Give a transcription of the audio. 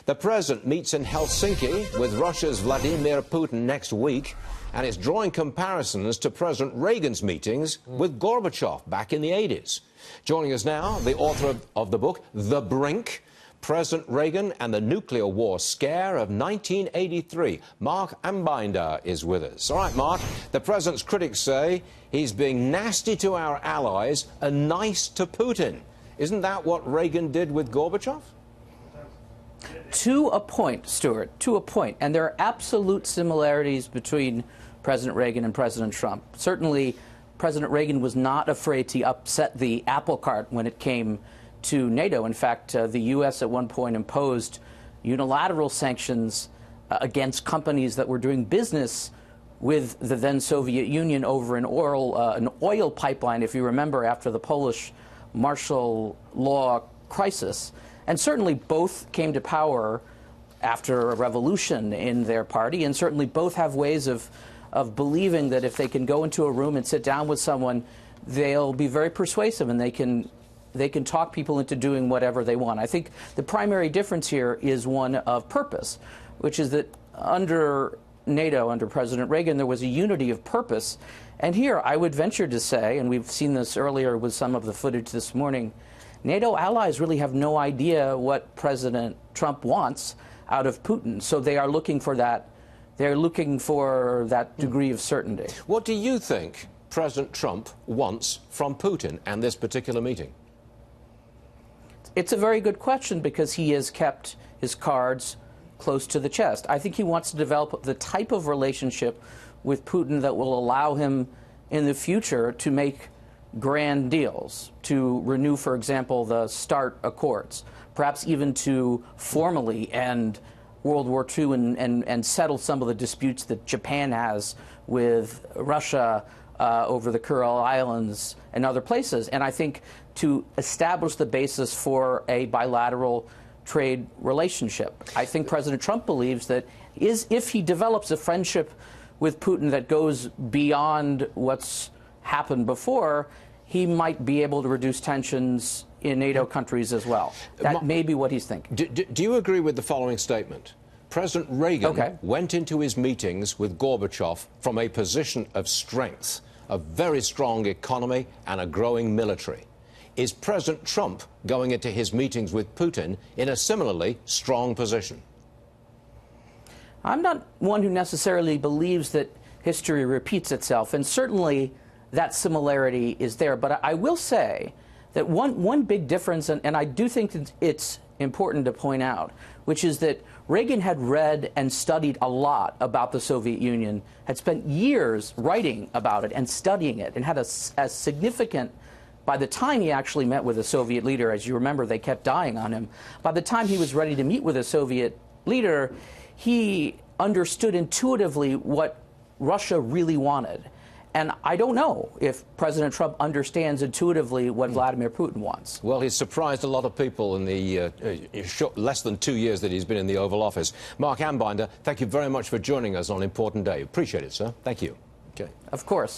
The president meets in Helsinki with Russia's Vladimir Putin next week, and is drawing comparisons to President Reagan's meetings with Gorbachev back in the 80s. Joining us now, the author of the book, The Brink, President Reagan and the Nuclear War Scare of 1983. Marc Ambinder is with us. All right, Mark, the president's critics say he's being nasty to our allies and nice to Putin. Isn't that what Reagan did with Gorbachev? To a point, Stuart, to a point. And there are absolute similarities between President Reagan and President Trump. Certainly, President Reagan was not afraid to upset the apple cart when it came to NATO. In fact, the U.S. at one point imposed unilateral sanctions against companies that were doing business with the then Soviet Union over an oil pipeline, if you remember, after the Polish martial law crisis. And certainly both came to power after a revolution in their party, and certainly both have ways of believing that if they can go into a room and sit down with someone, they'll be very persuasive and they can talk people into doing whatever they want. I think the primary difference here is one of purpose, which is that under NATO, under President Reagan, there was a unity of purpose. And here I would venture to say, and we've seen this earlier with some of the footage this morning, NATO allies really have no idea what President Trump wants out of Putin. So they are looking for that. They're looking for that degree of certainty. What do you think President Trump wants from Putin and this particular meeting? It's a very good question because he has kept his cards close to the chest. I think he wants to develop the type of relationship with Putin that will allow him in the future to make grand deals, to renew, for example, the START Accords, perhaps even to formally end World War II and settle some of the disputes that Japan has with Russia over the Kuril Islands and other places. And I think to establish the basis for a bilateral trade relationship. I think President Trump believes that if he develops a friendship with Putin that goes beyond what's happened before, he might be able to reduce tensions in NATO countries as well. That may be what he's thinking. Do you agree with the following statement? President Reagan went into his meetings with Gorbachev from a position of strength, a very strong economy and a growing military. Is President Trump going into his meetings with Putin in a similarly strong position? I'm not one who necessarily believes that history repeats itself, and certainly that similarity is there. But I will say that one big difference, and I do think it's important to point out, which is that Reagan had read and studied a lot about the Soviet Union, had spent years writing about it and studying it, and had a significant, by the time he actually met with a Soviet leader, as you remember, they kept dying on him, by the time he was ready to meet with a Soviet leader, he understood intuitively what Russia really wanted. And I don't know if President Trump understands intuitively what Vladimir Putin wants. Well, he's surprised a lot of people in the less than 2 years that he's been in the Oval Office. Marc Ambinder, thank you very much for joining us on an important day. Appreciate it, sir. Thank you. Of course.